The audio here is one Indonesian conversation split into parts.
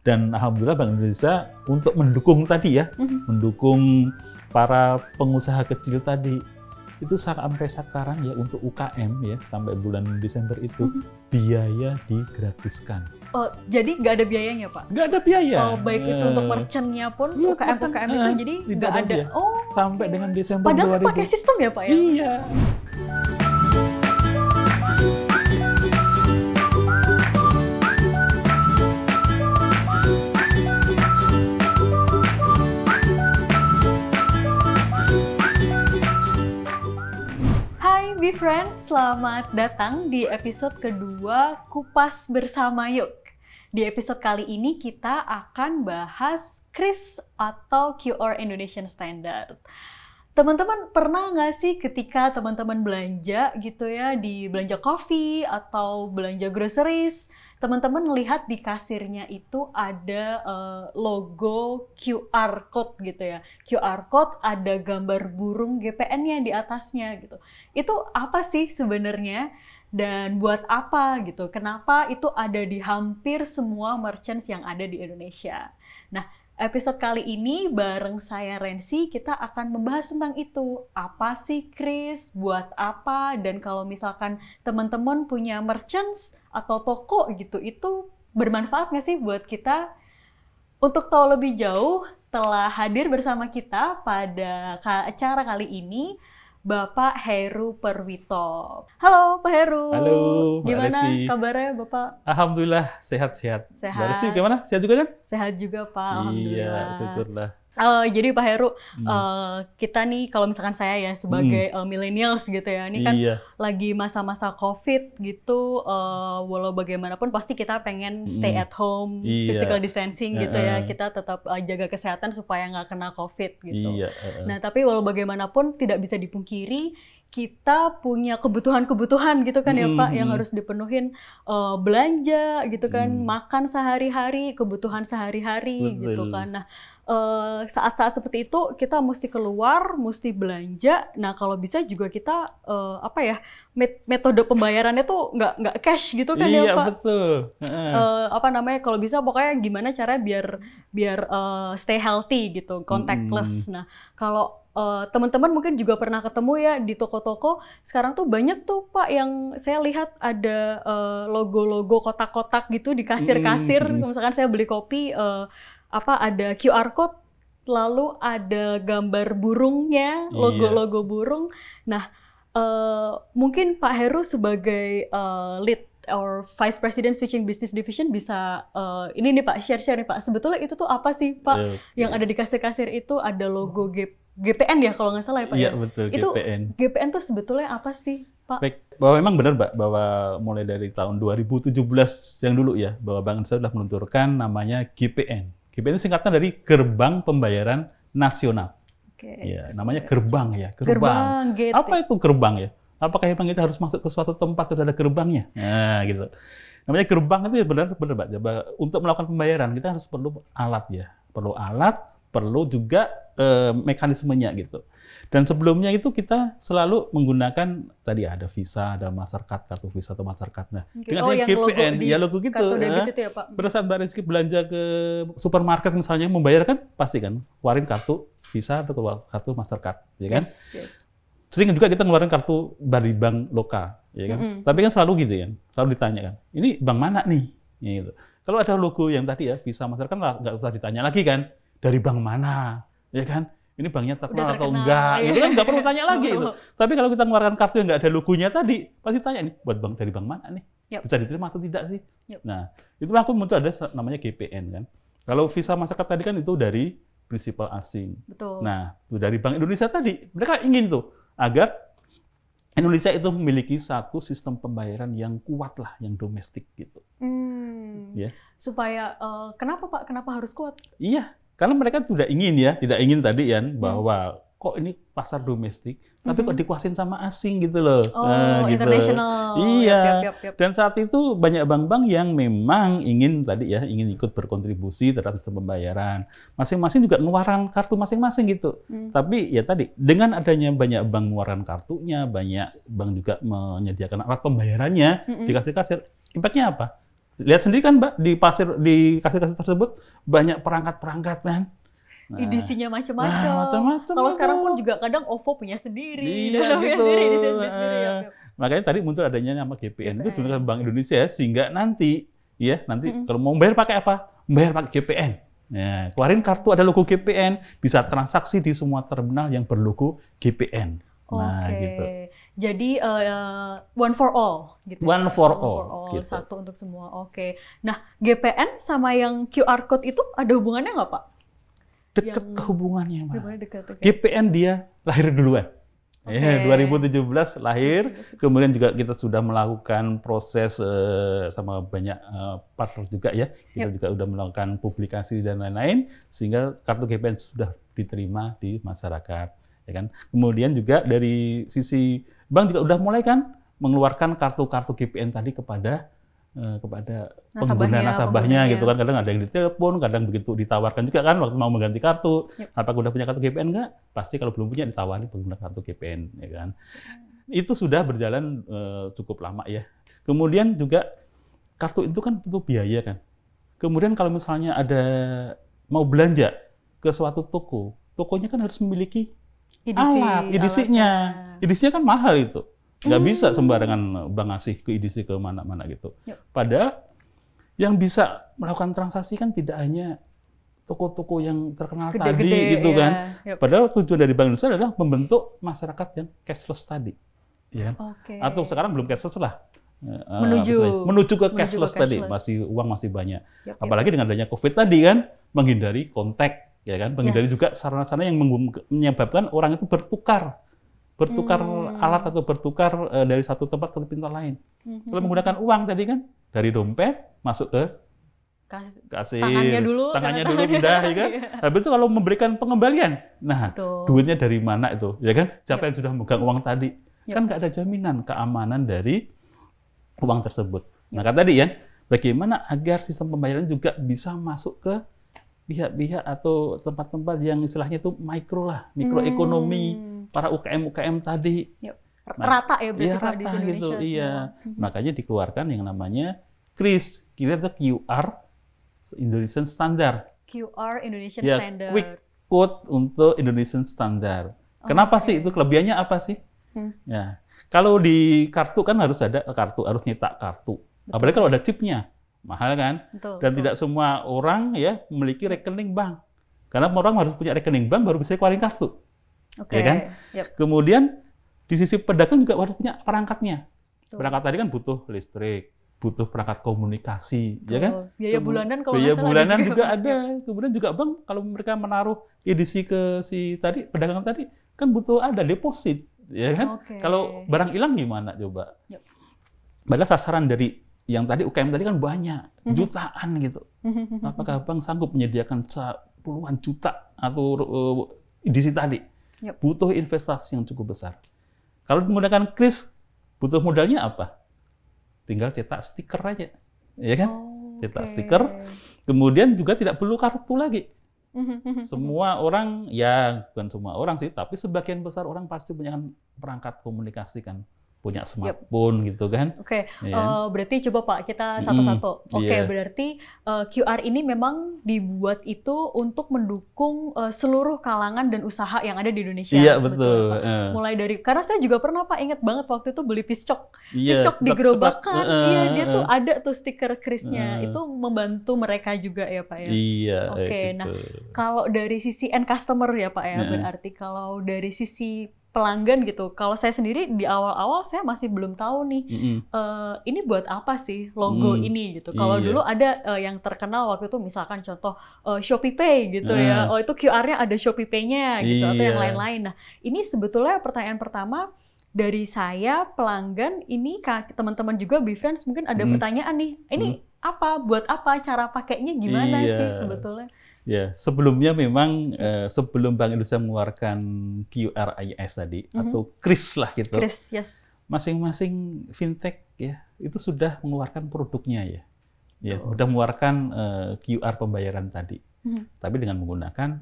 Dan alhamdulillah Bank Indonesia untuk mendukung tadi ya, mendukung para pengusaha kecil tadi, itu sampai sekarang ya untuk UKM ya, sampai bulan Desember itu biaya digratiskan. Oh, jadi nggak ada biayanya, Pak? Nggak ada biaya. Oh, baik itu untuk merchant-nya pun, Iya, UKM itu jadi nggak ada. Oh, sampai dengan Desember padahal 2000. pakai sistem ya, Pak ya? Iya. Friends, selamat datang di episode kedua Kupas Bersama Yuk. Di episode kali ini kita akan bahas KRIS atau QR Indonesian Standard. Teman-teman pernah nggak sih ketika teman-teman belanja gitu ya, di belanja coffee atau belanja groceries, teman-teman melihat di kasirnya itu ada logo QR code gitu ya. QR code ada gambar burung GPN-nya di atasnya gitu. Itu apa sih sebenarnya dan buat apa gitu? Kenapa itu ada di hampir semua merchants yang ada di Indonesia? Nah, episode kali ini bareng saya Rensi, kita akan membahas tentang itu. Apa sih KRIS, buat apa, dan kalau misalkan teman-teman punya merchants atau toko gitu, itu bermanfaat nggak sih buat kita? Untuk tahu lebih jauh, telah hadir bersama kita pada acara kali ini, Bapak Heru Perwito. Halo Pak Heru. Halo, gimana Rizky. kabarnya Bapak? Alhamdulillah sehat-sehat. Sehat. Mbak Rizky gimana? Sehat juga kan? Sehat juga Pak, alhamdulillah. Iya, syukurlah. Jadi Pak Heru, kita nih kalau misalkan saya ya sebagai millennials gitu ya, ini kan lagi masa-masa COVID gitu, walau bagaimanapun pasti kita pengen stay at home, physical distancing gitu ya, kita tetap jaga kesehatan supaya nggak kena COVID gitu. Nah tapi walau bagaimanapun tidak bisa dipungkiri, kita punya kebutuhan-kebutuhan gitu kan ya Pak, yang harus dipenuhin, belanja gitu kan, makan sehari-hari, kebutuhan sehari-hari gitu kan. Nah, saat-saat seperti itu kita mesti keluar, mesti belanja. Nah kalau bisa juga kita metode pembayarannya tuh nggak cash gitu kan ya Pak. Betul. Kalau bisa pokoknya gimana caranya biar stay healthy gitu, contactless. Nah kalau teman-teman mungkin juga pernah ketemu ya di toko-toko, sekarang tuh banyak tuh Pak yang saya lihat ada logo-logo kotak-kotak gitu di kasir-kasir. Misalkan saya beli kopi, ada QR code, lalu ada gambar burungnya, logo-logo burung. Nah, mungkin Pak Heru sebagai lead or Vice President Switching Business Division bisa ini nih Pak, share-share nih Pak. Sebetulnya itu tuh apa sih Pak yang ada di kasir-kasir itu, ada logo GPN ya kalau nggak salah ya Pak? Iya, ya? Betul, itu GPN. GPN tuh sebetulnya apa sih Pak? Baik, bahwa memang benar Mbak, bahwa mulai dari tahun 2017 yang dulu ya, bahwa Bank Indonesia sudah menunturkan namanya GPN. GPN itu singkatan dari Gerbang Pembayaran Nasional. Ya, namanya gerbang ya, gerbang. Apa itu gerbang ya? Apakah memang kita harus masuk ke suatu tempat terus ada gerbangnya? Nah, gitu. Namanya gerbang itu ya benar Mbak. Untuk melakukan pembayaran kita harus perlu alat ya, perlu juga mekanismenya gitu. Dan sebelumnya itu kita selalu menggunakan tadi ada Visa, ada Mastercard, kartu Visa atau Mastercard. Nah, dengan GPN, logo gitu. Ya, Pak. Pada saat Mbak Rizky belanja ke supermarket misalnya membayar kan pasti kan keluarin kartu Visa atau kartu Mastercard, ya kan? Yes. Sering juga kita ngeluarin kartu dari bank lokal, ya kan? Tapi kan selalu gitu ya, selalu ditanya kan, ini bank mana nih? Ya, gitu. Kalau ada logo yang tadi ya Visa, Mastercard nggak usah ditanya lagi kan, dari bank mana, ya kan? Ini banknya terkenal atau enggak, gitu kan nggak perlu tanya lagi itu. Tapi kalau kita ngeluarkan kartu yang nggak ada logonya tadi, pasti tanya nih, buat bank dari bank mana nih? Bisa diterima atau tidak sih? Nah, itulah aku muncul ada namanya GPN kan. Kalau Visa Mastercard tadi kan itu dari prinsipal asing. Betul. Nah, itu dari Bank Indonesia tadi, mereka ingin tuh agar Indonesia itu memiliki satu sistem pembayaran yang kuat lah, yang domestik gitu. Ya. Supaya kenapa Pak? Kenapa harus kuat? Iya. Karena mereka tidak ingin tadi ya bahwa kok ini pasar domestik, tapi kok dikuasain sama asing gitu loh. Gitu. International. Iya. Yep. Dan saat itu banyak bank-bank yang memang ingin ikut berkontribusi terhadap sistem pembayaran. Masing-masing juga ngeluaran kartu masing-masing gitu. Tapi ya tadi dengan adanya banyak bank ngeluaran kartunya, banyak bank juga menyediakan alat pembayarannya di kasir-kasir. Impact-nya apa? Lihat sendiri kan, Mbak, di kasir-kasir tersebut banyak perangkat-perangkat kan. Nah, edisinya macam-macam. Kalau sekarang pun juga kadang OVO punya sendiri, iya, gitu. sendiri. Makanya tadi muncul adanya nama GPN. Itu dengan Bank Indonesia, sehingga nanti kalau mau bayar pakai apa? Bayar pakai GPN. Nah, keluarin kartu ada logo GPN, bisa transaksi di semua terminal yang berlogo GPN. Nah, gitu. Jadi one for all, gitu. One for all, gitu. Satu untuk semua. Oke. Nah, GPN sama yang QR code itu ada hubungannya nggak, Pak? Dekat hubungannya, Mbak. GPN dia lahir duluan. 2017 lahir, kemudian juga kita sudah melakukan proses sama banyak partner juga ya. Kita juga sudah melakukan publikasi dan lain-lain, sehingga kartu GPN sudah diterima di masyarakat. Ya kan? Kemudian juga dari sisi bank juga udah mulai kan mengeluarkan kartu-kartu GPN tadi kepada pengguna nasabahnya gitu kan. Kadang ada yang ditelepon, kadang begitu ditawarkan juga kan waktu mau mengganti kartu. Apakah udah punya kartu GPN enggak? Pasti kalau belum punya ditawari pengguna kartu GPN, ya kan. Itu sudah berjalan cukup lama ya. Kemudian juga kartu itu kan butuh biaya kan. Kemudian kalau misalnya ada mau belanja ke suatu toko, tokonya kan harus memiliki edisinya. Edisinya kan mahal itu. Nggak bisa sembarangan bank ngasih ke edisi ke mana-mana gitu. Padahal yang bisa melakukan transaksi kan tidak hanya toko-toko yang terkenal tadi gitu kan. Padahal tujuan dari Bank Indonesia adalah membentuk masyarakat yang cashless tadi. Ya. Atau sekarang belum cashless lah. Menuju ke cashless tadi, uang masih banyak. Apalagi dengan adanya COVID tadi kan, menghindari kontak, ya kan, menghindari juga sarana-sarana yang menyebabkan orang itu bertukar alat atau bertukar dari satu tempat ke tempat lain. Kalau menggunakan uang tadi kan dari dompet masuk ke kasir, tangannya dulu udah, ya kan. Habis itu kalau memberikan pengembalian, nah duitnya dari mana itu, ya kan? Siapa yang sudah memegang uang tadi? Kan nggak ada jaminan keamanan dari uang tersebut. Nah, kan tadi ya, bagaimana agar sistem pembayaran juga bisa masuk ke pihak-pihak atau tempat-tempat yang istilahnya itu mikroekonomi, para UKM tadi. Rata ya berarti rata di Indonesia. Gitu, iya. Makanya dikeluarkan yang namanya KRIS, kira-kira QR Indonesian Standard. QR Indonesian Standard. Quick Code untuk Indonesian Standard. Kenapa sih itu? Kelebihannya apa sih? Ya, kalau di kartu kan harus ada kartu, harus nyetak kartu. Apalagi kalau ada chipnya, mahal kan? Dan tidak semua orang ya memiliki rekening bank. Karena orang harus punya rekening bank baru bisa keluarin kartu. Ya kan? Kemudian di sisi pedagang juga harus punya perangkatnya. Perangkat tadi kan butuh listrik, butuh perangkat komunikasi, ya kan? Biaya bulanan kalau biaya bulanan juga ada. Kemudian juga bank kalau mereka menaruh edisi ke si tadi pedagang tadi kan butuh ada deposit, ya kan? Kalau barang hilang gimana coba? Padahal sasaran dari yang tadi UKM tadi kan banyak, jutaan gitu. Apakah bank sanggup menyediakan puluhan juta atau edisi tadi? Butuh investasi yang cukup besar. Kalau menggunakan KRIS, butuh modalnya apa? Tinggal cetak stiker aja, ya kan? Cetak stiker. Kemudian juga tidak perlu kartu lagi. Semua orang, ya bukan semua orang sih, tapi sebagian besar orang pasti punya perangkat komunikasi kan. Punya smartphone gitu kan. Berarti coba Pak kita satu-satu. Berarti QR ini memang dibuat itu untuk mendukung seluruh kalangan dan usaha yang ada di Indonesia. Iya, betul. Mulai dari, karena saya juga pernah Pak ingat banget waktu itu beli piscok. Piscok digerobakan, dia tuh ada tuh stiker KRIS-nya. Itu membantu mereka juga ya Pak ya. Iya. Nah kalau dari sisi end customer ya Pak ya, berarti kalau dari sisi pelanggan gitu. Kalau saya sendiri di awal-awal saya masih belum tahu nih ini buat apa sih logo ini gitu. Kalau dulu ada yang terkenal waktu itu misalkan contoh ShopeePay gitu ya. Oh itu QR-nya ada ShopeePay-nya gitu atau yang lain-lain. Nah, ini sebetulnya pertanyaan pertama dari saya pelanggan ini teman-teman juga BeFriends mungkin ada pertanyaan nih. Ini apa? Buat apa? Cara pakainya gimana sih sebetulnya? Ya, sebelumnya memang sebelum Bank Indonesia mengeluarkan QRIS tadi atau KRIS lah gitu. KRIS, yes. Masing-masing fintech ya itu sudah mengeluarkan produknya ya. Ya, sudah mengeluarkan QR pembayaran tadi. Tapi dengan menggunakan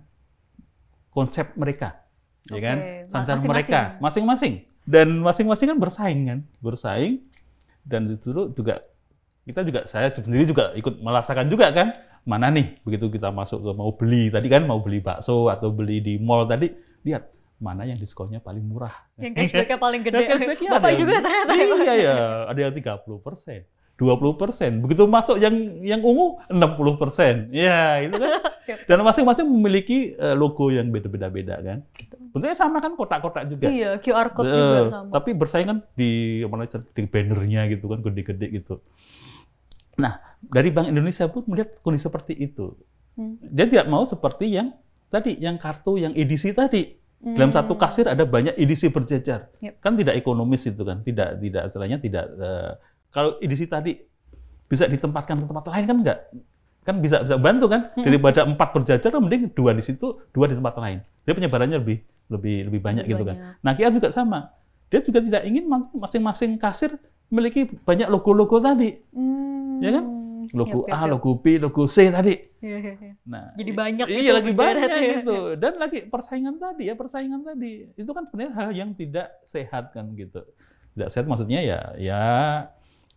konsep mereka. Ya kan? Standar mereka masing-masing. Dan masing-masing kan bersaing dan itu juga saya sendiri juga ikut merasakan juga kan, mana nih begitu kita masuk ke mau beli tadi kan, mau beli bakso atau beli di mall tadi, lihat mana yang diskonnya paling murah. Yang cashback-nya paling gede. Cashback-nya Bapak juga ternyata. Iya ya, ada yang 30%. 20%, begitu masuk yang ungu 60%, ya itu kan. Dan masing-masing memiliki logo yang beda-beda kan. Bentuknya sama kan, kotak-kotak juga. Iya, QR code juga sama. Tapi bersaing kan di bannernya gitu kan, gede-gede gitu. Nah, dari Bank Indonesia pun melihat kondisi seperti itu. Dia tidak mau seperti yang tadi, yang kartu, yang edisi tadi. Dalam satu kasir ada banyak edisi berjejer, kan tidak ekonomis itu kan, tidak istilahnya tidak. Kalau edisi tadi bisa ditempatkan ke tempat lain kan enggak? Kan bisa bantu kan? Daripada 4 berjajar, mending 2 di situ, 2 di tempat lain. Dia penyebarannya lebih banyak gitu kan. Nah, QR juga sama. Dia juga tidak ingin masing-masing kasir memiliki banyak logo-logo tadi. Ya kan? Logo A, logo B, logo C tadi. Nah, jadi banyak iya, lagi banyak gitu. Dan lagi persaingan tadi. Itu kan sebenarnya hal yang tidak sehat kan gitu. Tidak sehat maksudnya ya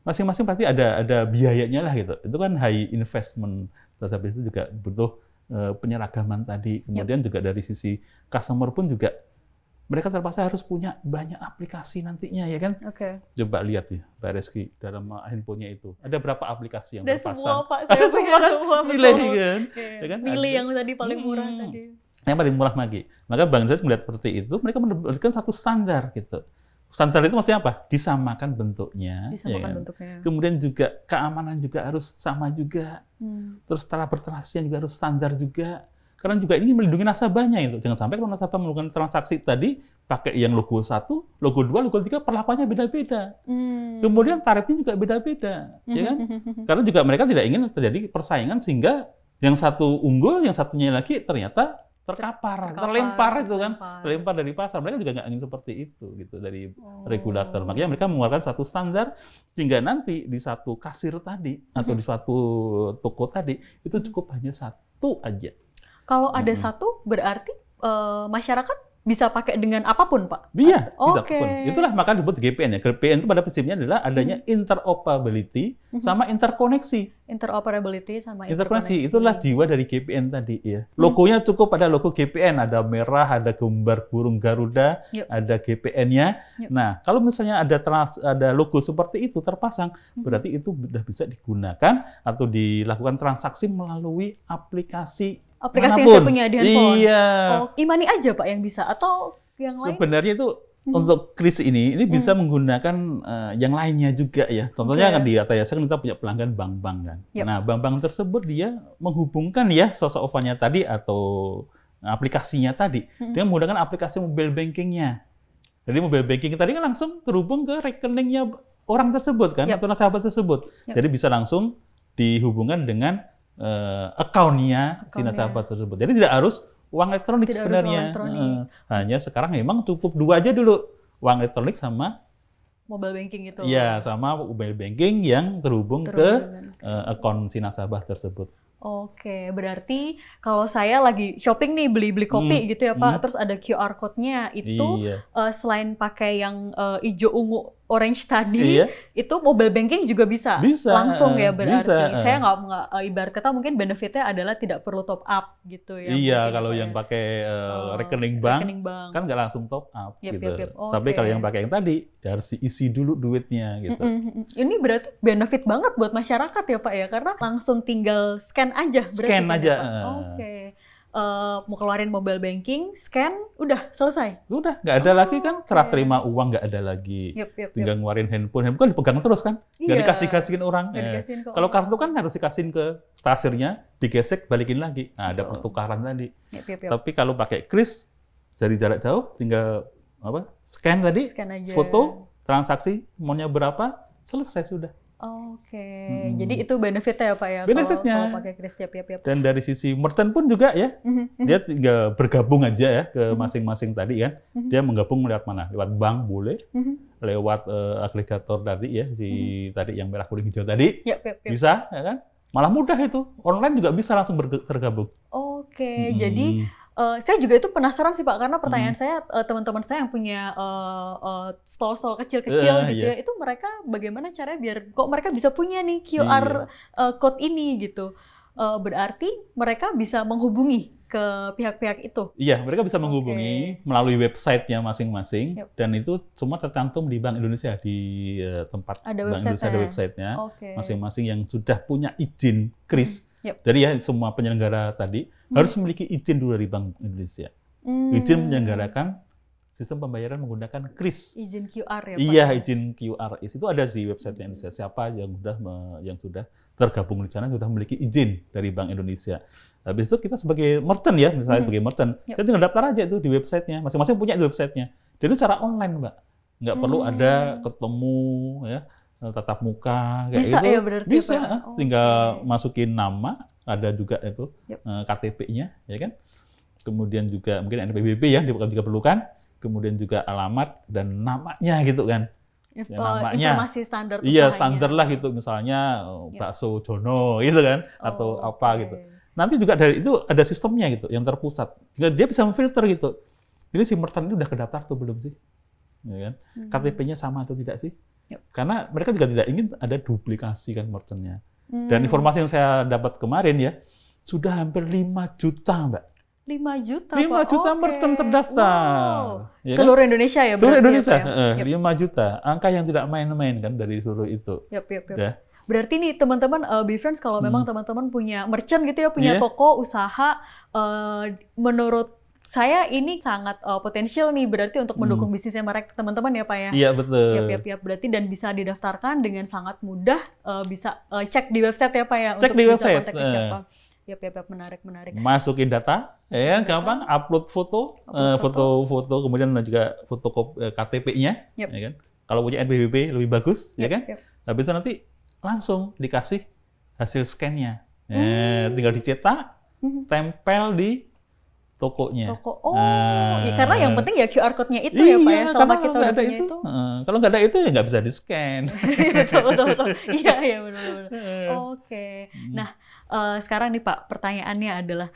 masing-masing pasti ada biayanya lah gitu. Itu kan high investment, tapi itu juga butuh penyeragaman tadi. Kemudian juga dari sisi customer pun juga mereka terpaksa harus punya banyak aplikasi nantinya ya kan. Coba lihat ya Pak Reski dalam handphonenya itu ada berapa aplikasi yang terpasang. Semua Pak, saya punya semua. Pilih kan. Ya kan? Pilih yang tadi paling murah tadi. Yang paling murah lagi. Maka Bank Indonesia melihat seperti itu, mereka memberikan satu standar gitu. Standar itu maksudnya apa? Disamakan bentuknya. Bentuknya. Kemudian juga keamanan juga harus sama juga. Terus cara bertransaksinya juga harus standar juga. Karena juga ini melindungi nasabahnya itu. Jangan sampai kalau nasabah melakukan transaksi tadi pakai yang logo 1, logo 2, logo 3 perlakuannya beda-beda. Kemudian tarifnya juga beda-beda, ya kan? Karena juga mereka tidak ingin terjadi persaingan sehingga yang satu unggul, yang satunya lagi ternyata terlempar itu kan, terlempar dari pasar. Mereka juga nggak ingin seperti itu gitu dari regulator. Makanya mereka mengeluarkan satu standar sehingga nanti di satu kasir tadi atau di suatu toko tadi itu cukup hanya satu aja. Kalau ada satu berarti masyarakat bisa pakai dengan apapun, Pak? Iya, bisa apapun. Itulah maka disebut GPN ya. GPN itu pada prinsipnya adalah adanya interoperability sama interkoneksi. Interoperability sama interkoneksi. Itulah jiwa dari GPN tadi ya. Logonya cukup ada logo GPN, ada merah, ada gambar burung Garuda, ada GPN-nya. Nah, kalau misalnya ada logo seperti itu terpasang, berarti itu sudah bisa digunakan atau dilakukan transaksi melalui aplikasi yang saya punya di handphone. Iya. Imani aja Pak yang bisa atau yang lain? Sebenarnya itu untuk kris ini bisa menggunakan yang lainnya juga ya. Contohnya kan di Atayasa kan kita punya pelanggan bank-bank kan. Nah, bank-bank tersebut dia menghubungkan ya sosok OVA-nya tadi atau aplikasinya tadi dengan menggunakan aplikasi mobile banking-nya. Jadi mobile banking tadi kan langsung terhubung ke rekeningnya orang tersebut kan atau nasabah tersebut. Jadi bisa langsung dihubungkan dengan account-nya si nasabah tersebut. Jadi tidak harus uang elektronik sebenarnya. Hanya sekarang memang cukup 2 aja dulu. Uang elektronik sama mobile banking itu. Iya, sama mobile banking yang terhubung ke account si nasabah tersebut. Oke, berarti kalau saya lagi shopping nih beli kopi gitu ya Pak, terus ada QR code-nya itu selain pakai yang hijau ungu orange tadi, itu mobile banking juga bisa langsung ya berarti. Saya nggak ibarat kata mungkin benefitnya adalah tidak perlu top up gitu ya. Iya, kalau yang pakai rekening bank kan nggak langsung top up gitu. Tapi kalau yang pakai yang tadi ya harus diisi dulu duitnya gitu. Ini berarti benefit banget buat masyarakat ya Pak ya, karena langsung tinggal scan aja. Scan aja. Mau keluarin mobile banking, scan, udah selesai. Udah, nggak ada lagi kan serah terima uang nggak ada lagi. Tinggal ngeluarin handphone kan dipegang terus kan, nggak dikasih-kasihin orang. Kalau kartu kan harus dikasihin ke kasirnya, digesek, balikin lagi. Nah, ada pertukaran tadi. Tapi kalau pakai kris dari jarak jauh, tinggal scan tadi, foto, transaksi, maunya berapa, selesai sudah. Jadi itu benefitnya ya Pak ya? Benefitnya. Kalau pakai kris, Dan dari sisi merchant pun juga ya, dia tinggal bergabung aja ya ke masing-masing tadi kan. Dia menggabung lewat mana? Lewat bank boleh, lewat agregator tadi ya, tadi yang merah kuning hijau tadi, bisa ya kan? Malah mudah itu, online juga bisa langsung tergabung. Jadi Saya juga itu penasaran sih Pak, karena pertanyaan saya teman-teman saya yang punya stall-stall kecil-kecil gitu ya, itu mereka bagaimana caranya biar kok mereka bisa punya nih QR code ini gitu. Berarti mereka bisa menghubungi ke pihak-pihak itu? Iya, mereka bisa menghubungi melalui website-nya masing-masing, dan itu semua tercantum di Bank Indonesia, di tempat Bank Indonesia ada website-nya masing-masing yang sudah punya izin KRIS. Jadi ya semua penyelenggara tadi harus memiliki izin dulu dari Bank Indonesia. Izin menyelenggarakan sistem pembayaran menggunakan KRIS. Izin QR ya Pak? Iya, izin QR. Itu ada di website Indonesia. Siapa yang sudah tergabung di sana sudah memiliki izin dari Bank Indonesia. Habis itu kita sebagai merchant ya, misalnya sebagai merchant, kita tinggal daftar aja itu di website-nya. Masing-masing punya di website-nya. Dan itu secara online, Mbak. Nggak perlu ada ketemu ya, tatap muka kayak bisa gitu. Ya berarti bisa, tinggal masukin nama, ada juga itu KTP-nya, ya kan. Kemudian juga mungkin NPWP ya, jika perlukan. Kemudian juga alamat dan namanya gitu kan. Ya, namanya informasi standar usahanya. Iya, standar lah gitu, misalnya bakso Jono gitu kan, atau apa gitu. Nanti juga dari itu ada sistemnya gitu, yang terpusat. Jika dia bisa memfilter gitu. Ini si merchant ini udah kedaftar tuh belum sih? Ya kan? KTP-nya sama atau tidak sih? Karena mereka juga tidak ingin ada duplikasi kan merchant-nya. Dan informasi yang saya dapat kemarin ya, sudah hampir 5 juta, Mbak. 5 juta, 5 juta merchant terdaftar. Wow. Ya, seluruh kan? Indonesia ya? Seluruh Indonesia, ya? 5 juta. Angka yang tidak main-main kan dari seluruh itu. Ya. Berarti nih teman-teman BeFriends, kalau memang teman-teman punya merchant gitu ya, punya toko, usaha, menurut saya ini sangat potensial nih berarti untuk mendukung bisnisnya mereka teman-teman ya Pak ya? Iya betul. Berarti dan bisa didaftarkan dengan sangat mudah, bisa cek di website ya Pak ya? Cek untuk di bisa website. kontak ke siapa. Menarik. Masukin data, ya gampang, upload foto, kemudian juga foto KTP-nya, ya kan. Kalau punya NPWP lebih bagus, ya kan. Habis itu nanti langsung dikasih hasil scan-nya. Tinggal dicetak, tempel di tokonya. Karena yang penting ya QR code-nya itu ya Pak ya, selama kita udah punya itu. Kalau nggak ada itu ya nggak bisa di-scan. Betul. Iya, benar. Oke. Nah, sekarang nih Pak, pertanyaannya adalah,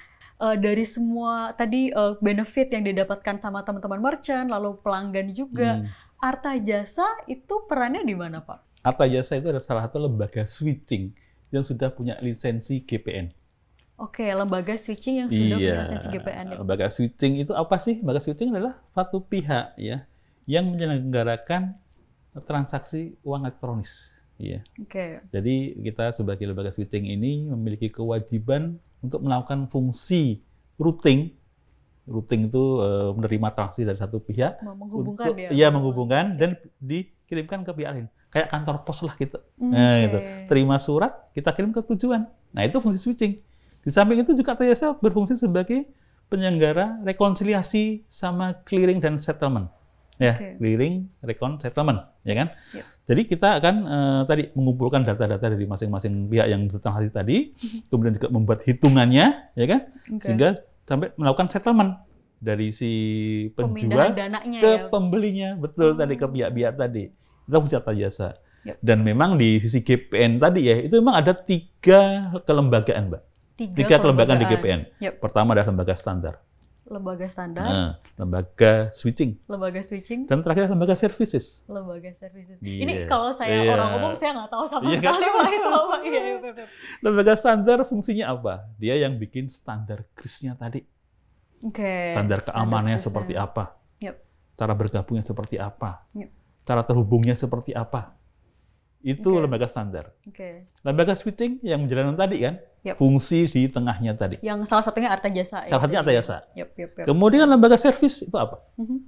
dari semua tadi benefit yang didapatkan sama teman-teman merchant, lalu pelanggan juga, Arta Jasa itu perannya di mana Pak? Arta Jasa itu adalah salah satu lembaga switching yang sudah punya lisensi GPN. Oke, lembaga switching yang sudah punya lisensi GPN. Lembaga switching itu apa sih? Lembaga switching adalah suatu pihak ya yang menyelenggarakan transaksi uang elektronis. Ya. Jadi kita sebagai lembaga switching ini memiliki kewajiban untuk melakukan fungsi routing. Routing itu menerima transaksi dari satu pihak, menghubungkan dan dikirimkan ke pihak lain. Kayak kantor pos lah gitu. Nah, gitu. Terima surat, kita kirim ke tujuan. Nah, itu fungsi switching. Di samping itu juga Arta Jasa berfungsi sebagai penyelenggara rekonsiliasi sama clearing dan settlement. Ya, clearing, recon, settlement, ya kan? Jadi kita akan tadi mengumpulkan data-data dari masing-masing pihak yang bertransaksi tadi, kemudian juga membuat hitungannya, ya kan? Sehingga sampai melakukan settlement dari si penjual ke pembelinya, betul tadi ke pihak-pihak tadi. Itu fungsi Arta Jasa. Dan memang di sisi GPN tadi ya, itu memang ada 3 kelembagaan, Mbak. 3 kelembagaan di GPN. Pertama adalah lembaga standar. Lembaga switching. Dan terakhir lembaga services. Ini kalau saya orang umum saya nggak tahu sama sekali Pak itu apa. Lembaga standar fungsinya apa? Dia yang bikin standar KRIS-nya tadi. Standar keamanannya seperti apa? Cara bergabungnya seperti apa? Cara terhubungnya seperti apa? Itu lembaga standar. Lembaga switching yang menjalankan tadi kan, fungsi di tengahnya tadi. Yang salah satunya Arta Jasa. Salah satunya Arta Jasa. Kemudian lembaga servis itu apa?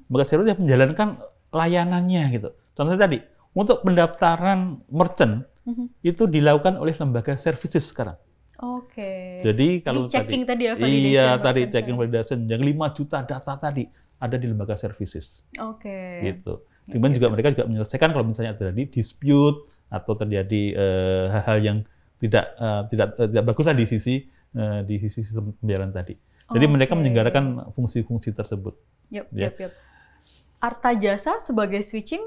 Lembaga servis yang menjalankan layanannya gitu. Contohnya tadi, untuk pendaftaran merchant itu dilakukan oleh lembaga services sekarang. Jadi kalau checking tadi ya, validation. Iya, tadi checking validation yang 5 juta data tadi ada di lembaga services. Gitu. Kemudian juga mereka juga menyelesaikan kalau misalnya terjadi dispute atau terjadi hal-hal yang tidak bagus lah di sisi sistem pembayaran tadi. Jadi mereka menyelenggarakan fungsi-fungsi tersebut. Arta Jasa sebagai switching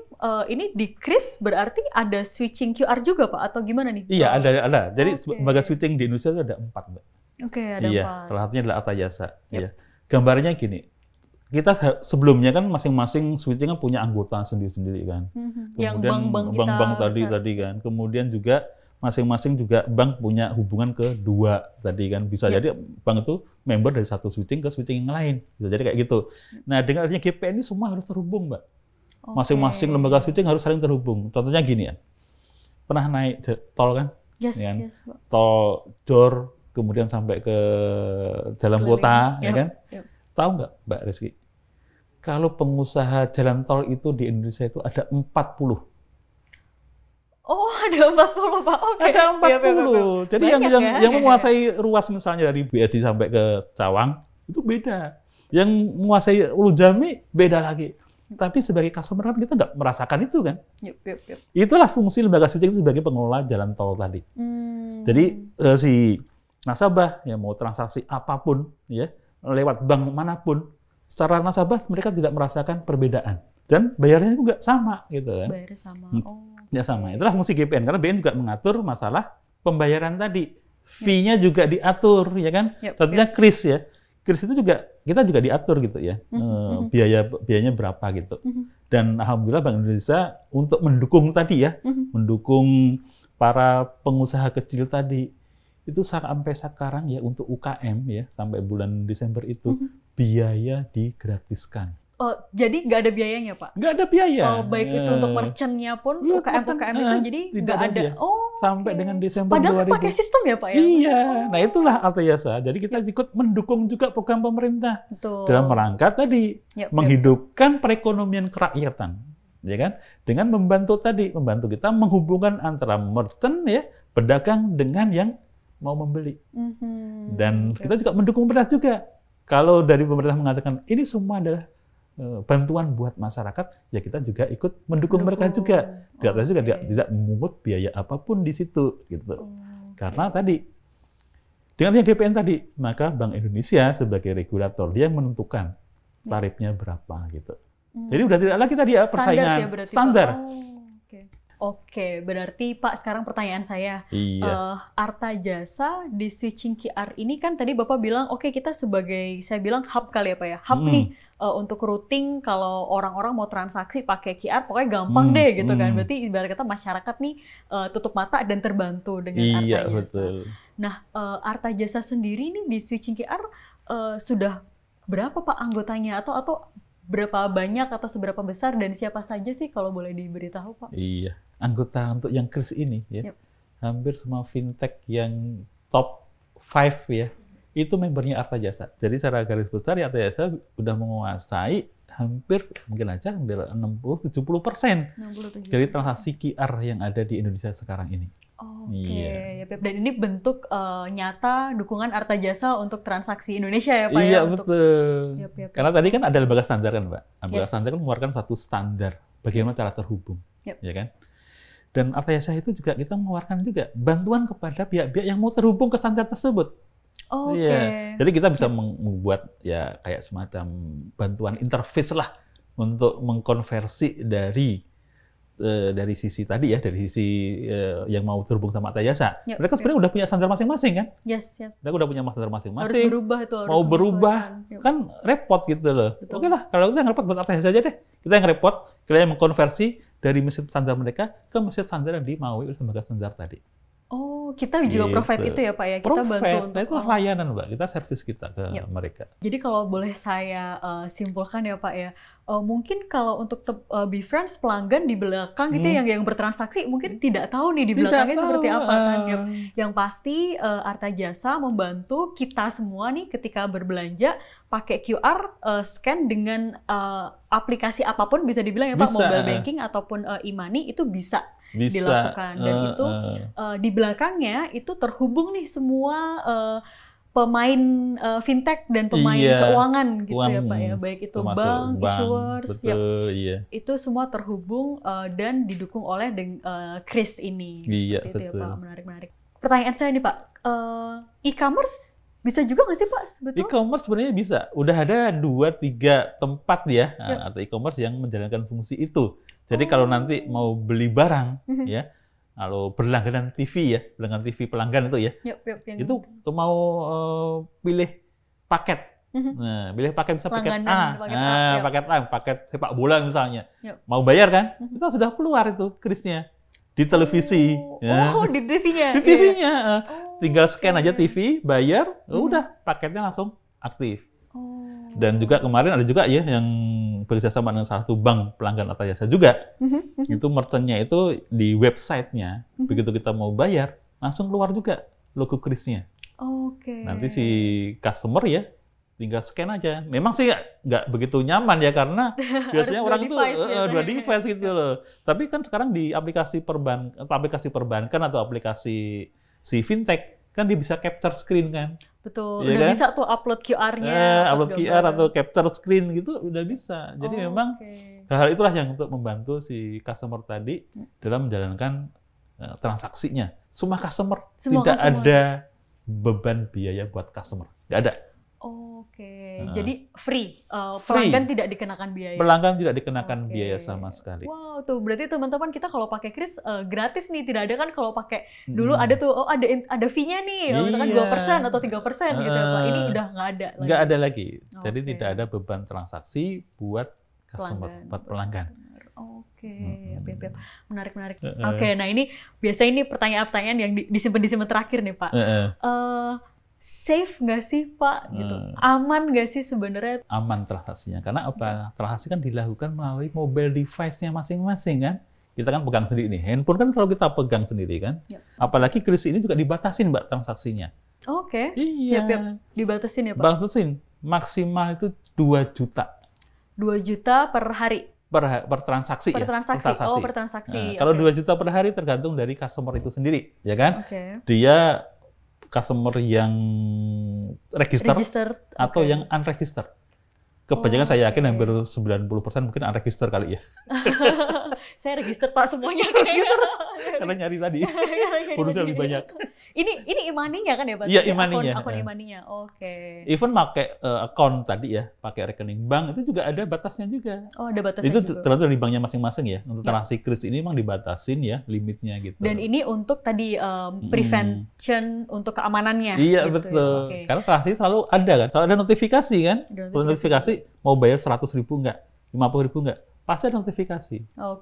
ini di KRIS berarti ada switching QR juga Pak atau gimana nih? Iya ada. Jadi lembaga switching di Indonesia itu ada 4 Mbak. Ada 4. Salah satunya adalah Arta Jasa. Iya. gambarnya gini, kita sebelumnya kan masing-masing switching kan punya anggota sendiri-sendiri kan. Yang Kemudian bank-bank tadi kan. Kemudian juga masing-masing juga bank punya hubungan kedua tadi kan. Bisa jadi bank itu member dari satu switching ke switching yang lain. Bisa jadi kayak gitu. Nah, dengan adanya GPN ini semua harus terhubung, Mbak. Masing-masing lembaga switching harus saling terhubung. Contohnya gini ya. Pernah naik tol kan? Yes, ya kan? yes. Tol Jor, kemudian sampai ke jalan kota, ya kan? Tahu nggak, Mbak Rizky? Kalau pengusaha jalan tol itu di Indonesia itu ada 40. Oh, ada 40, Pak. Oke. Ada 40. Jadi yang menguasai ruas misalnya dari BSD sampai ke Cawang itu beda. Yang menguasai Ulu Jami beda lagi. Tapi sebagai customer kan kita nggak merasakan itu kan. Itulah fungsi lembaga switching itu sebagai pengelola jalan tol tadi. Jadi si nasabah yang mau transaksi apapun ya lewat bank manapun, secara nasabah mereka tidak merasakan perbedaan dan bayarnya juga sama gitu kan. Bayarnya sama. Ya sama. Itulah fungsi GPN karena BPN juga mengatur masalah pembayaran tadi. Fee-nya juga diatur ya kan. Tentunya kris ya. Kris itu juga kita juga diatur gitu ya. Biayanya berapa gitu. Dan alhamdulillah Bank Indonesia untuk mendukung tadi ya, mendukung para pengusaha kecil tadi. Itu sampai sekarang ya untuk UKM ya sampai bulan Desember itu biaya digratiskan. Oh, jadi nggak ada biayanya, Pak? Nggak ada biaya. Oh, baik itu untuk merchant-nya pun, UKM itu jadi nggak ada. Sampai dengan Desember 2000. Padahal pakai sistem ya, Pak? Ya? Iya, nah itulah Artajasa. Jadi kita ikut mendukung juga program pemerintah. Betul. Dalam rangka tadi menghidupkan perekonomian kerakyatan, ya kan? Dengan membantu kita menghubungkan antara merchant ya, pedagang dengan yang mau membeli. Dan kita juga mendukung pemerintah juga. Kalau dari pemerintah mengatakan ini semua adalah bantuan buat masyarakat, ya kita juga ikut mendukung mereka juga. Tidak memungut biaya apapun di situ, gitu. Karena tadi dengan GPN tadi, maka Bank Indonesia sebagai regulator dia menentukan tarifnya berapa, gitu. Jadi udah tidak lagi tadi ya persaingan standar. Oke, berarti Pak sekarang pertanyaan saya, Artajasa di switching QR ini kan tadi Bapak bilang, oke kita sebagai, saya bilang hub kali ya Pak ya, hub nih untuk routing kalau orang-orang mau transaksi pakai QR, pokoknya gampang deh gitu kan, berarti ibarat kata masyarakat nih tutup mata dan terbantu dengan Artajasa. Betul. Nah, Artajasa sendiri nih di switching QR sudah berapa Pak anggotanya atau berapa banyak atau seberapa besar dan siapa saja sih kalau boleh diberitahu Pak? Iya, anggota untuk yang kris ini ya, hampir semua fintech yang top 5 ya, itu membernya Artajasa. Jadi secara garis besar ya Artajasa udah menguasai hampir 60-70% dari transaksi QR yang ada di Indonesia sekarang ini. Oke, dan ini bentuk nyata dukungan Artajasa untuk transaksi Indonesia ya Pak? Iya, betul. Karena tadi kan ada lembaga standar kan Mbak. Lembaga standar kan mengeluarkan satu standar bagaimana cara terhubung, ya kan? Dan Artajasa itu juga kita mengeluarkan juga bantuan kepada pihak-pihak yang mau terhubung ke standar tersebut. Jadi kita bisa membuat ya kayak semacam bantuan interface lah untuk mengkonversi dari sisi tadi ya, dari sisi yang mau terhubung sama Artajasa. Mereka sebenarnya udah punya standar masing-masing kan? Mereka udah punya standar masing-masing. Harus berubah itu. Mau berubah kan repot gitu loh. Oke lah, kalau kita yang repot buat Artajasa aja deh. Kita yang repot, kita yang mengkonversi dari mesin standar mereka ke mesin standar yang dimaui oleh lembaga standar tadi. Oh, kita juga provide itu ya Pak ya? Kita bantu untuk... Nah, itu layanan Mbak, kita servis kita ke mereka. Jadi kalau boleh saya simpulkan ya Pak ya, mungkin kalau untuk BeFriends pelanggan di belakang gitu yang bertransaksi mungkin tidak tahu nih di belakangnya seperti apa kan. Yang pasti Artajasa membantu kita semua nih ketika berbelanja pakai QR, scan dengan aplikasi apapun bisa dibilang ya Pak, mobile banking ataupun e-money itu bisa dilakukan. Dan itu di belakangnya itu terhubung nih semua pemain fintech dan pemain keuangan gitu ya Pak ya, baik itu bank, issuers, itu semua terhubung dan didukung oleh kris ini. Seperti itu ya Pak, menarik-menarik. Pertanyaan saya nih Pak, e-commerce bisa juga nggak sih Pak sebetulnya? E-commerce sebenarnya bisa. Udah ada 2-3 tempat ya atau e-commerce yang menjalankan fungsi itu. Jadi kalau nanti mau beli barang ya, kalau berlangganan TV ya, berlangganan TV pelanggan itu ya, itu mau pilih paket Nah, pilih paket bisa paket Langganan, A, paket A, paket sepak bola misalnya. Yep. Mau bayar kan? Itu sudah keluar itu krisnya di televisi. Oh, di TV-nya. Di TV-nya. Tinggal scan aja oke. TV, bayar, udah paketnya langsung aktif. Oh. Dan juga kemarin ada juga ya yang bekerja sama dengan salah satu bank pelanggan Arta Jasa juga. Itu merchant-nya itu di website-nya, begitu kita mau bayar, langsung keluar juga logo krisnya. Oke. Nanti si customer ya tinggal scan aja. Memang sih nggak begitu nyaman ya karena biasanya Harus orang dua itu device dua device gitu loh. Tapi kan sekarang di aplikasi perbankan atau aplikasi si fintech kan dia bisa capture screen kan. Betul. Iya Udah kan? bisa tuh upload QR-nya. Upload QR atau capture screen gitu udah bisa. Jadi memang Oke. hal itulah yang untuk membantu si customer tadi dalam menjalankan transaksinya. Semua customer tidak ada beban biaya buat customer, nggak ada. Oke, jadi free. Pelanggan tidak dikenakan biaya. Pelanggan tidak dikenakan biaya sama sekali. Wow, tuh berarti teman-teman kita kalau pakai Kris gratis nih, tidak ada kan kalau pakai dulu ada tuh, oh ada fee-nya nih, misalkan 2% atau 3% gitu ya Pak. Ini udah nggak ada lagi. Nggak ada lagi. Jadi tidak ada beban transaksi buat customer, buat pelanggan. Oke, menarik. Oke, nah ini biasanya ini pertanyaan-pertanyaan yang disimpan terakhir nih Pak. Safe nggak sih Pak? Gitu. Aman nggak sih sebenarnya? Aman transaksinya, karena apa? Transaksi kan dilakukan melalui mobile device-nya masing-masing kan. Kita kan pegang sendiri nih, handphone kan kalau kita pegang sendiri kan. Apalagi Kris ini juga dibatasin Mbak transaksinya. Oke. Iya. Dibatasin ya Pak? Batasin, maksimal itu 2 juta. 2 juta per hari? Per transaksi ya. Oh, per transaksi. Nah, kalau 2 juta per hari tergantung dari customer itu sendiri, ya kan? Dia customer yang register atau yang unregistered. Kebanyakan saya yakin hampir 90% mungkin unregistered kali ya. Saya register Pak semuanya. Karena nyari tadi. Bonusnya lebih banyak. Ini e-money-nya kan ya Pak? Iya, e-money-nya. Akun e-money-nya. Oke. Even pakai account tadi ya, pakai rekening bank itu juga ada batasnya juga. Oh, ada batasnya itu juga. tergantung dari banknya masing-masing ya. Untuk transaksi Kris ini memang dibatasin ya limitnya gitu. Dan ini untuk tadi prevention untuk keamanannya. Iya, gitu betul. Ya? Karena transaksi selalu ada kan. Selalu ada notifikasi kan. Notifikasi mau bayar 100.000 nggak, 50.000 nggak, pasti ada notifikasi.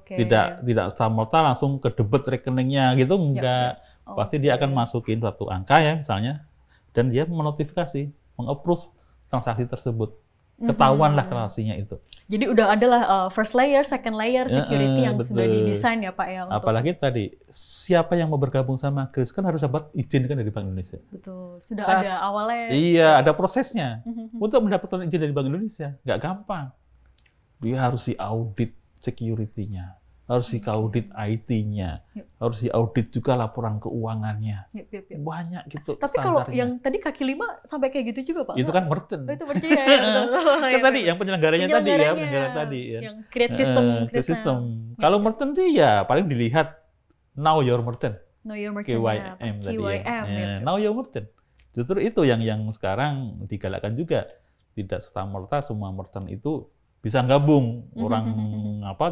Tidak serta-merta langsung kedebet rekeningnya gitu, enggak. Pasti dia akan masukin suatu angka ya misalnya, dan dia menotifikasi, meng-approve transaksi tersebut. Ketahuan lah transaksinya itu. Jadi udah adalah first layer, second layer security yang sudah didesain ya Pak ya. Apalagi tadi, siapa yang mau bergabung sama Kris kan harus dapat izin kan dari Bank Indonesia. Betul, sudah ada awalnya. Iya, ada prosesnya. Untuk mendapatkan izin dari Bank Indonesia, nggak gampang. Dia harus diaudit security-nya, harus diaudit IT-nya, harus diaudit juga laporan keuangannya. Banyak gitu. Tapi kalau yang tadi kaki 5 sampai kayak gitu juga Pak? Itu kan merchant. Oh, itu merchant ya. Kan tadi yang penyelenggaranya tadi ya, penyelenggara tadi ya. Yang create system. Kalau merchant sih ya paling dilihat know your merchant. Know your merchant. KYM tadi ya. Know your merchant. Justru itu yang sekarang digalakkan juga. Tidak serta-merta semua merchant itu bisa gabung, orang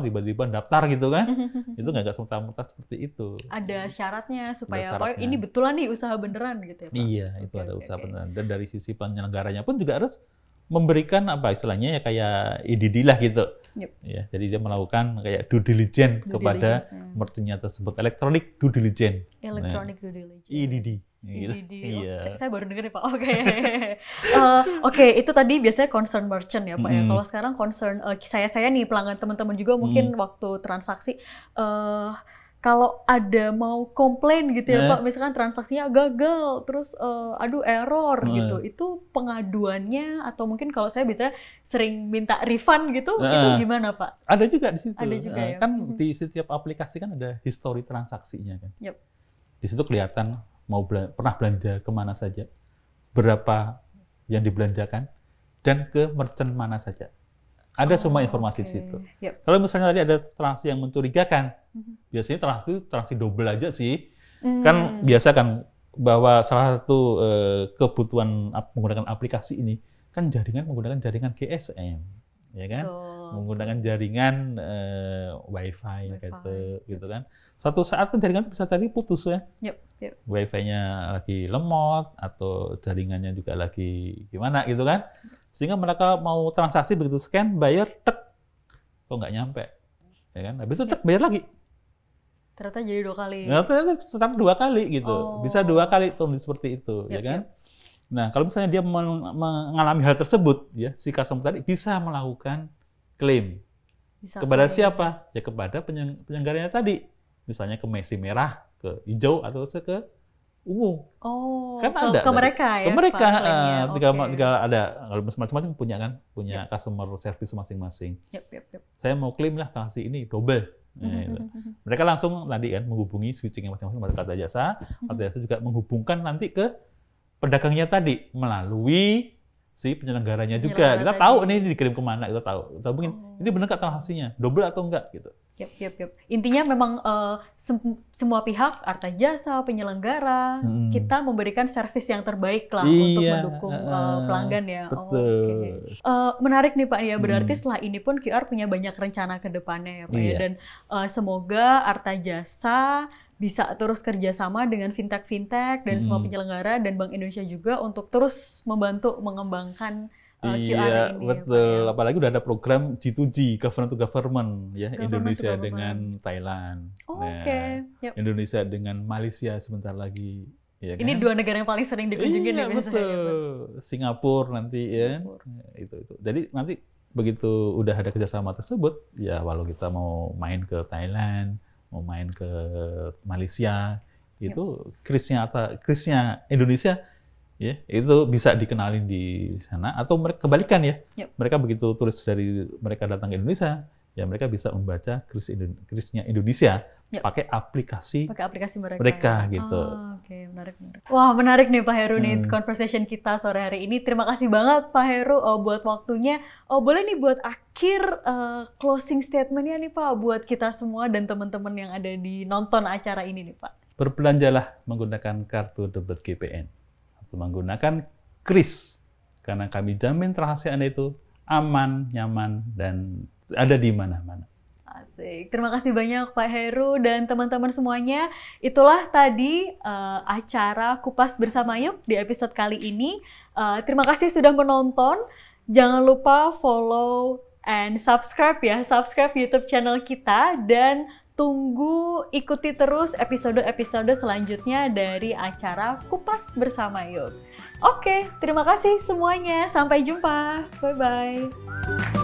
tiba-tiba daftar gitu kan, itu nggak serta-merta seperti itu. Ada syaratnya supaya ini betulan nih usaha beneran gitu ya Pak? Iya, itu ada usaha beneran. Dan dari sisi penyelenggaranya pun juga harus memberikan istilahnya ya kayak EDD lah gitu. Ya, jadi dia melakukan kayak due diligence kepada merchant-nya tersebut, electronic due diligence. Electronic due diligence. EDD. EDD. Iya. Saya baru dengar nih Pak. Oke, itu tadi biasanya concern merchant ya Pak ya. Kalau sekarang concern saya nih pelanggan teman-teman juga mungkin waktu transaksi kalau ada mau komplain gitu ya Pak, misalkan transaksinya gagal, terus error gitu, itu pengaduannya atau mungkin kalau saya biasanya sering minta refund gitu, itu gimana Pak? Ada juga di situ. Ada juga ya. Kan di setiap aplikasi kan ada history transaksinya kan. Di situ kelihatan pernah belanja kemana saja, berapa yang dibelanjakan, dan ke merchant mana saja. Ada semua informasi di situ. Kalau misalnya tadi ada transaksi yang mencurigakan, biasanya transaksi double aja sih. Kan biasa kan bahwa salah satu kebutuhan menggunakan aplikasi ini kan menggunakan jaringan GSM, ya kan? menggunakan jaringan wifi gitu kan. Suatu saat kan jaringan bisa tadi putus ya. Wifi-nya lagi lemot atau jaringannya juga lagi gimana gitu kan. Sehingga mereka mau transaksi begitu scan, bayar, tek, kok nggak nyampe. Ya kan? Habis itu tek, bayar lagi. Ternyata jadi 2 kali. Nah, ternyata tetap 2 kali gitu. Bisa 2 kali seperti itu, ya kan? Nah, kalau misalnya dia mengalami hal tersebut, ya, si customer tadi bisa melakukan klaim. Kepada siapa? Ya kepada penyelenggaranya tadi. Misalnya ke Messi merah, ke hijau, atau ke ungu. Kan ada ke mereka ya? Ke mereka. Tinggal ada, kalau macam-macam punya customer service masing-masing. Saya mau klaim lah transaksi ini double. Nah, mereka langsung tadi kan menghubungi switching masing-masing pada Kartu Jasa. Kartu Jasa juga menghubungkan nanti ke pedagangnya tadi melalui si penyelenggaranya juga. Kita tahu ini dikirim kemana, kita tahu. Kita hubungin, ini benar nggak transaksinya, double atau enggak gitu. Intinya memang semua pihak, Arta Jasa, penyelenggara, kita memberikan servis yang terbaik lah untuk mendukung pelanggan ya. Betul. Menarik nih Pak ya, berarti setelah ini pun QR punya banyak rencana ke depannya ya Pak ya. Dan semoga Arta Jasa bisa terus kerjasama dengan fintech dan semua penyelenggara dan Bank Indonesia juga untuk terus membantu mengembangkan QR ini. Betul. Ya, apalagi udah ada program G2G, government to government ya, Indonesia dengan Thailand. Indonesia dengan Malaysia sebentar lagi. Ya, ini kan? 2 negara yang paling sering dikunjungi nih biasanya. Singapura nanti ya. Itu. Jadi nanti begitu udah ada kerjasama tersebut, ya walau kita mau main ke Thailand, mau main ke Malaysia, itu krisnya Indonesia ya, itu bisa dikenalin di sana atau kebalikan ya. Mereka begitu turis dari mereka datang ke Indonesia, ya mereka bisa membaca krisnya Indonesia pakai aplikasi mereka gitu. Menarik. Wah, menarik nih Pak Heru nih conversation kita sore hari ini. Terima kasih banget Pak Heru buat waktunya. Boleh nih buat akhir closing statement-nya nih Pak buat kita semua dan teman-teman yang ada di nonton acara ini nih Pak. Berbelanjalah menggunakan kartu debit GPN. Menggunakan kris karena kami jamin transaksi Anda itu aman, nyaman, dan ada di mana-mana. Asik. Terima kasih banyak Pak Heru dan teman-teman semuanya. Itulah tadi acara Kupas Bersama Yuk di episode kali ini. Terima kasih sudah menonton. Jangan lupa follow and subscribe ya, subscribe YouTube channel kita dan tunggu ikuti terus episode-episode selanjutnya dari acara Kupas Bersama Yuk. Oke, terima kasih semuanya. Sampai jumpa. Bye-bye.